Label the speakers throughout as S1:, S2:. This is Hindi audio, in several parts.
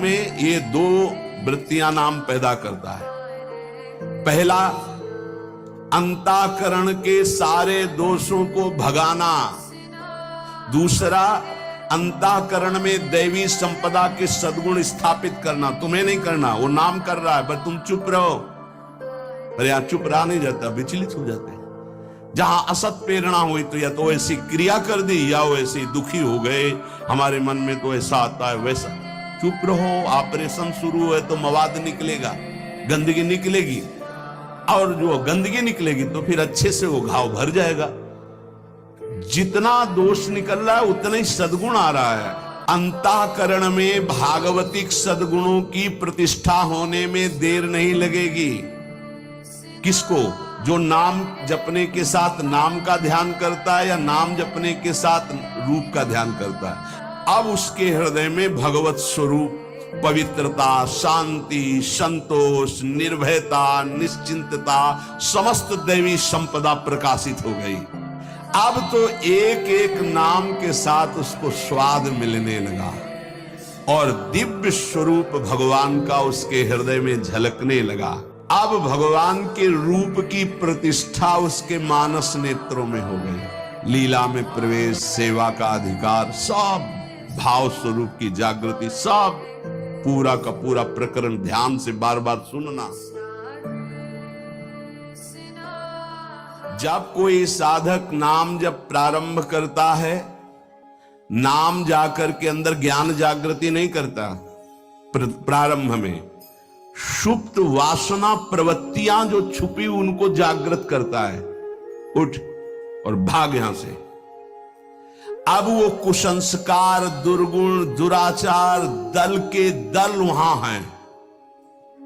S1: में ये दो वृत्तियां नाम पैदा करता है। पहला, अंतःकरण के सारे दोषों को भगाना। दूसरा, अंतःकरण में दैवी संपदा के सद्गुण स्थापित करना। तुम्हें नहीं करना, वो नाम कर रहा है, पर तुम चुप रहो। पर यहां चुप रहा नहीं जाता, विचलित हो जाते हैं। जहां असत प्रेरणा हुई तो या तो ऐसी क्रिया कर दी या वो ऐसे दुखी हो गए, हमारे मन में तो ऐसा आता है वैसा। चुप रहो, ऑपरेशन शुरू है तो मवाद निकलेगा, गंदगी निकलेगी, और जो गंदगी निकलेगी तो फिर अच्छे से वो घाव भर जाएगा। जितना दोष निकल रहा है उतना ही सद्गुण आ रहा है। अंतःकरण में भागवतिक सद्गुणों की प्रतिष्ठा होने में देर नहीं लगेगी। किसको? जो नाम जपने के साथ नाम का ध्यान करता है या नाम जपने के साथ रूप का ध्यान करता है। अब उसके हृदय में भगवत स्वरूप, पवित्रता, शांति, संतोष, निर्भयता, निश्चिंतता, समस्त दैवी संपदा प्रकाशित हो गई। अब तो एक एक नाम के साथ उसको स्वाद मिलने लगा और दिव्य स्वरूप भगवान का उसके हृदय में झलकने लगा। अब भगवान के रूप की प्रतिष्ठा उसके मानस नेत्रों में हो गई। लीला में प्रवेश, सेवा का अधिकार, सब भाव स्वरूप की जागृति, सब पूरा का पूरा प्रकरण ध्यान से बार बार सुनना। जब कोई साधक नाम जब प्रारंभ करता है, नाम जाकर के अंदर ज्ञान जागृति नहीं करता। प्रारंभ में सुप्त वासना प्रवृत्तियां जो छुपी उनको जागृत करता है। उठ और भाग यहां से। अब वो कुसंस्कार, दुर्गुण, दुराचार दल के दल वहां हैं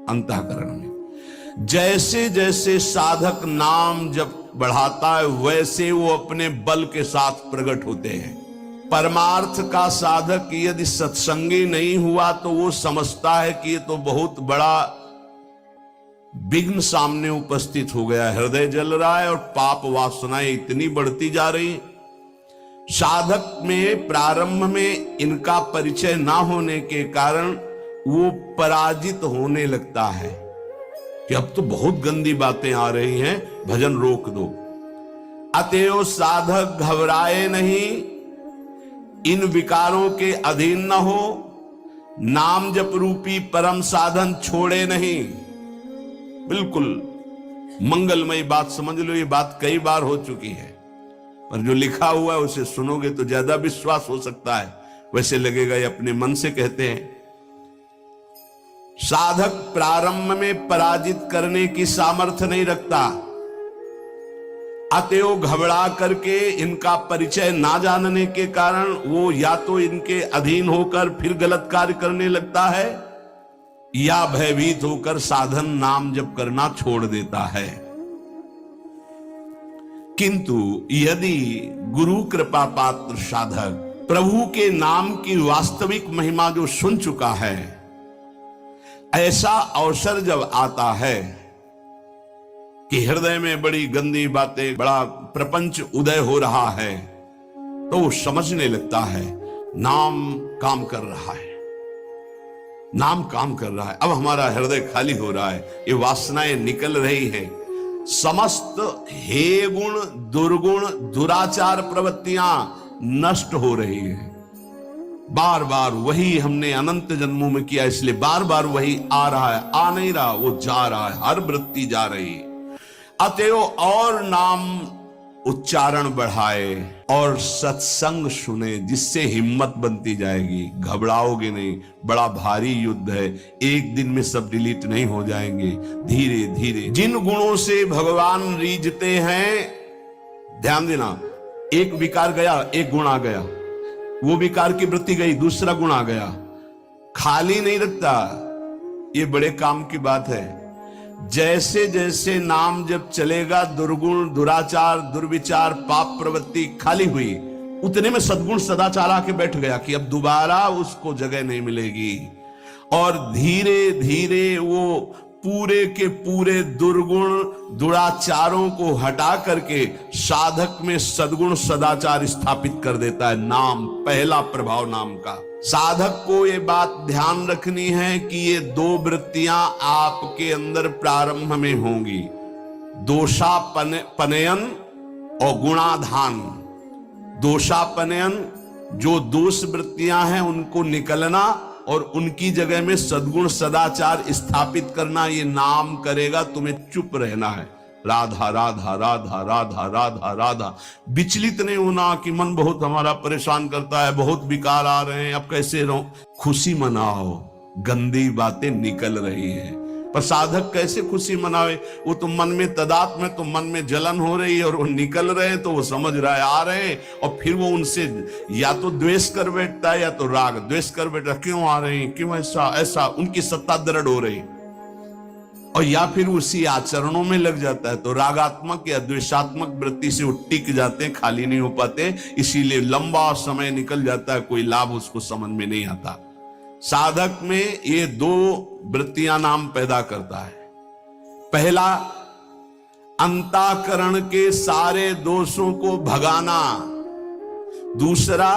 S1: अंतःकरण में। जैसे जैसे साधक नाम जब बढ़ाता है वैसे वो अपने बल के साथ प्रकट होते हैं। परमार्थ का साधक यदि सत्संगी नहीं हुआ तो वो समझता है कि ये तो बहुत बड़ा विघ्न सामने उपस्थित हो गया, हृदय जल रहा है और पाप वासनाएं इतनी बढ़ती जा रही। साधक में प्रारंभ में इनका परिचय ना होने के कारण वो पराजित होने लगता है कि अब तो बहुत गंदी बातें आ रही हैं, भजन रोक दो। अतएव साधक घबराए नहीं, इन विकारों के अधीन न हो, नाम जप रूपी परम साधन छोड़े नहीं। बिल्कुल मंगलमयी बात समझ लो, ये बात कई बार हो चुकी है, पर जो लिखा हुआ है उसे सुनोगे तो ज्यादा विश्वास हो सकता है। वैसे लगेगा ये अपने मन से कहते हैं। साधक प्रारंभ में पराजित करने की सामर्थ्य नहीं रखता, अतएव घबरा करके इनका परिचय ना जानने के कारण वो या तो इनके अधीन होकर फिर गलत कार्य करने लगता है या भयभीत होकर साधन नाम जप करना छोड़ देता है। किंतु यदि गुरु कृपा पात्र साधक प्रभु के नाम की वास्तविक महिमा जो सुन चुका है, ऐसा अवसर जब आता है कि हृदय में बड़ी गंदी बातें, बड़ा प्रपंच उदय हो रहा है, तो वो समझने लगता है नाम काम कर रहा है, नाम काम कर रहा है। अब हमारा हृदय खाली हो रहा है, ये वासनाएं निकल रही हैं, समस्त हे गुण, दुर्गुण, दुराचार प्रवृत्तियां नष्ट हो रही हैं। बार बार वही हमने अनंत जन्मों में किया, इसलिए बार बार वही आ रहा है, आ नहीं रहा, वो जा रहा है, हर वृत्ति जा रही है। अतएव और नाम उच्चारण बढ़ाए और सत्संग सुने, जिससे हिम्मत बनती जाएगी, घबराओगे नहीं। बड़ा भारी युद्ध है, एक दिन में सब डिलीट नहीं हो जाएंगे, धीरे धीरे। जिन गुणों से भगवान रीझते हैं, ध्यान देना, एक विकार गया, एक गुण आ गया, वो विकार की वृत्ति गई, दूसरा गुण आ गया, खाली नहीं रखता। ये बड़े काम की बात है। जैसे जैसे नाम जब चलेगा, दुर्गुण, दुराचार, दुर्विचार, पाप प्रवृत्ति खाली हुई, उतने में सद्गुण सदाचार आके बैठ गया कि अब दोबारा उसको जगह नहीं मिलेगी। और धीरे धीरे वो पूरे के पूरे दुर्गुण दुराचारों को हटा करके साधक में सद्गुण सदाचार स्थापित कर देता है। नाम, पहला प्रभाव नाम का। साधक को ये बात ध्यान रखनी है कि ये दो वृत्तियां आपके अंदर प्रारंभ में होंगी, दोषापनयन और गुणाधान। दोषापनयन, जो दोष वृत्तियां हैं उनको निकलना और उनकी जगह में सद्गुण सदाचार स्थापित करना। ये नाम करेगा, तुम्हें चुप रहना है। राधा राधा राधा राधा राधा राधा। विचलित नहीं होना कि मन बहुत हमारा परेशान करता है, बहुत विकार आ रहे हैं, अब कैसे रहो। खुशी मनाओ, गंदी बातें निकल रही हैं। पर साधक कैसे खुशी मनावे? वो तो मन में तदात्म है, तो मन में जलन हो रही है और वो निकल रहे हैं तो वो समझ रहा है आ रहे हैं, और फिर वो उनसे या तो द्वेष कर बैठता है या तो राग। द्वेष कर बैठता, क्यों आ रहे हैं, क्यों ऐसा ऐसा, उनकी सत्ता दृढ़ हो रही। और या फिर उसी आचरणों में लग जाता है तो रागात्मक या द्वेषात्मक वृत्ति से वो टिक जाते हैं, खाली नहीं हो पाते। इसीलिए लंबा समय निकल जाता है, कोई लाभ उसको समझ में नहीं आता। साधक में ये दो वृत्तियां नाम पैदा करता है। पहला, अंतःकरण के सारे दोषों को भगाना। दूसरा,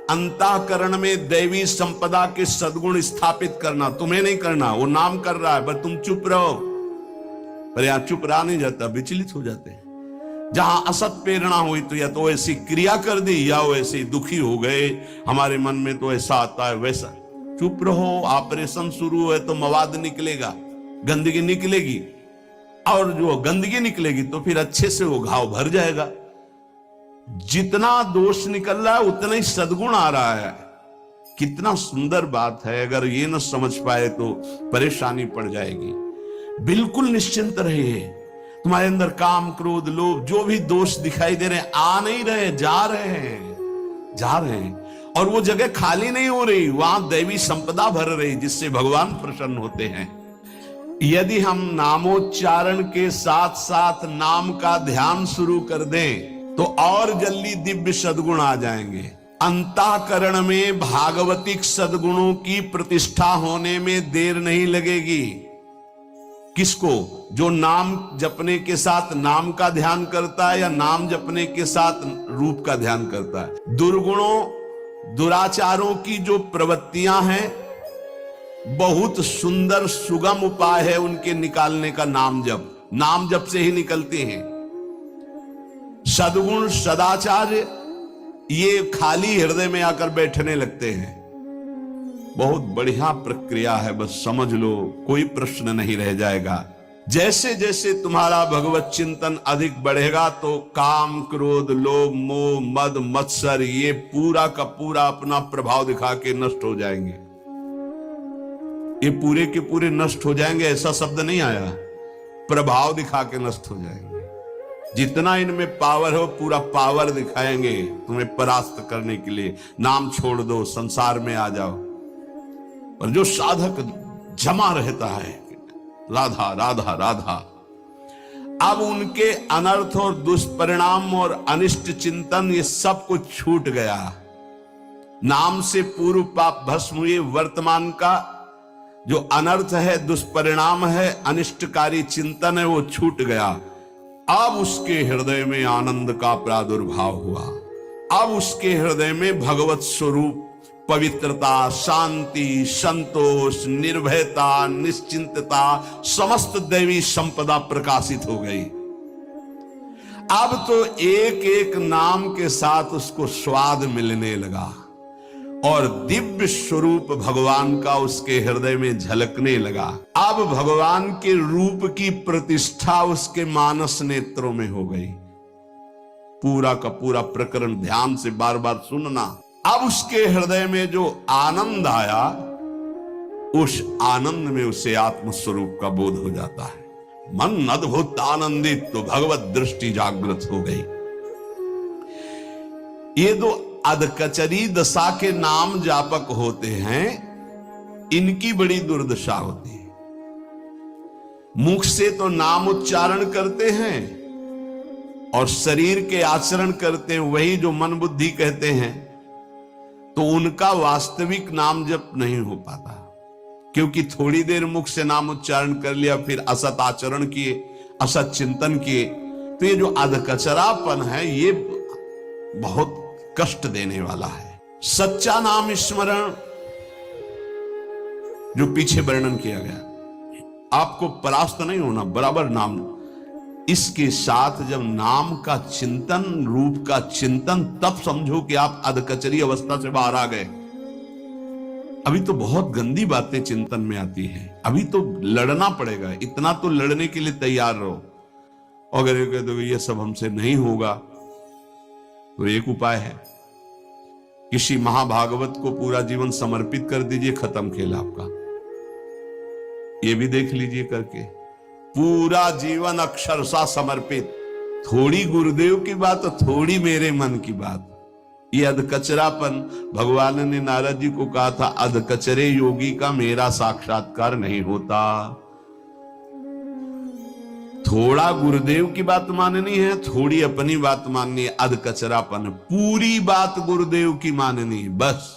S1: अंतःकरण में दैवी संपदा के सद्गुण स्थापित करना। तुम्हें नहीं करना, वो नाम कर रहा है, पर तुम चुप रहो। पर यहां चुप रहा नहीं जाता, विचलित हो जाते हैं। जहां असत प्रेरणा हुई तो या तो ऐसी क्रिया कर दी या वो ऐसे दुखी हो गए, हमारे मन में तो ऐसा आता है वैसा। चुप रहो। ऑपरेशन शुरू है तो मवाद निकलेगा, गंदगी निकलेगी, और जो गंदगी निकलेगी तो फिर अच्छे से वो घाव भर जाएगा। जितना दोष निकल रहा है उतना ही सद्गुण आ रहा है। कितना सुंदर बात है। अगर ये न समझ पाए तो परेशानी पड़ जाएगी। बिल्कुल निश्चिंत रहिए। तुम्हारे अंदर काम, क्रोध, लोभ, जो भी दोष दिखाई दे रहे हैं, आ नहीं रहे, जा रहे हैं, जा रहे हैं। और वो जगह खाली नहीं हो रही, वहां दैवी संपदा भर रही, जिससे भगवान प्रसन्न होते हैं। यदि हम नामोच्चारण के साथ साथ नाम का ध्यान शुरू कर दें तो और जल्दी दिव्य सद्गुण आ जाएंगे। अंतःकरण में भागवतिक सद्गुणों की प्रतिष्ठा होने में देर नहीं लगेगी। किसको? जो नाम जपने के साथ नाम का ध्यान करता है या नाम जपने के साथ रूप का ध्यान करता है। दुर्गुणों, दुराचारों की जो प्रवृत्तियां हैं, बहुत सुंदर सुगम उपाय है उनके निकालने का नाम जप। नाम जप से ही निकलते हैं। सद्गुण सदाचार ये खाली हृदय में आकर बैठने लगते हैं। बहुत बढ़िया प्रक्रिया है, बस समझ लो, कोई प्रश्न नहीं रह जाएगा। जैसे जैसे तुम्हारा भगवत चिंतन अधिक बढ़ेगा तो काम, क्रोध, लोभ, मोह, मद, मत्सर ये पूरा का पूरा अपना प्रभाव दिखा के नष्ट हो जाएंगे। ये पूरे के पूरे नष्ट हो जाएंगे, ऐसा शब्द नहीं आया, प्रभाव दिखा के नष्ट हो जाएंगे। जितना इनमें पावर हो पूरा पावर दिखाएंगे तुम्हें परास्त करने के लिए। नाम छोड़ दो, संसार में आ जाओ। पर जो साधक जमा रहता है, राधा राधा राधा, अब उनके अनर्थ और दुष्परिणाम और अनिष्ट चिंतन ये सब कुछ छूट गया। नाम से पूर्व पाप भस्म हुए। वर्तमान का जो अनर्थ है, दुष्परिणाम है, अनिष्टकारी चिंतन है, वो छूट गया। अब उसके हृदय में आनंद का प्रादुर्भाव हुआ। अब उसके हृदय में भगवत स्वरूप, पवित्रता, शांति, संतोष, निर्भयता, निश्चिंतता, समस्त दैवी संपदा प्रकाशित हो गई। अब तो एक एक नाम के साथ उसको स्वाद मिलने लगा और दिव्य स्वरूप भगवान का उसके हृदय में झलकने लगा। अब भगवान के रूप की प्रतिष्ठा उसके मानस नेत्रों में हो गई। पूरा का पूरा प्रकरण ध्यान से बार बार सुनना। अब उसके हृदय में जो आनंद आया, उस आनंद में उसे आत्म स्वरूप का बोध हो जाता है। मन अद्भुत आनंदित, तो भगवत दृष्टि जागृत हो गई। ये दो अधकचरी दशा के नाम जापक होते हैं, इनकी बड़ी दुर्दशा होती है। मुख से तो नाम उच्चारण करते हैं और शरीर के आचरण करते हैं वही जो मन बुद्धि कहते हैं, तो उनका वास्तविक नाम जप नहीं हो पाता। क्योंकि थोड़ी देर मुख से नाम उच्चारण कर लिया, फिर असत आचरण किए, असत चिंतन किए, तो ये जो अधकचरापन है ये बहुत कष्ट देने वाला है। सच्चा नाम स्मरण जो पीछे वर्णन किया गया, आपको परास्त नहीं होना, बराबर नाम। इसके साथ जब नाम का चिंतन, रूप का चिंतन, तब समझो कि आप अधकचरी अवस्था से बाहर आ गए। अभी तो बहुत गंदी बातें चिंतन में आती हैं, अभी तो लड़ना पड़ेगा, इतना तो लड़ने के लिए तैयार रहो। अगर ये सब हमसे नहीं होगा तो एक उपाय है, किसी महाभागवत को पूरा जीवन समर्पित कर दीजिए, खत्म खेल आपका। ये भी देख लीजिए करके, पूरा जीवन अक्षरशः समर्पित, थोड़ी गुरुदेव की बात और थोड़ी मेरे मन की बात। ये अधकचरापन, भगवान ने नारद जी को कहा था, अधकचरे योगी का मेरा साक्षात्कार नहीं होता। थोड़ा गुरुदेव की बात माननी है, थोड़ी अपनी बात माननी है, अधकचरापन। पूरी बात गुरुदेव की माननी है, बस।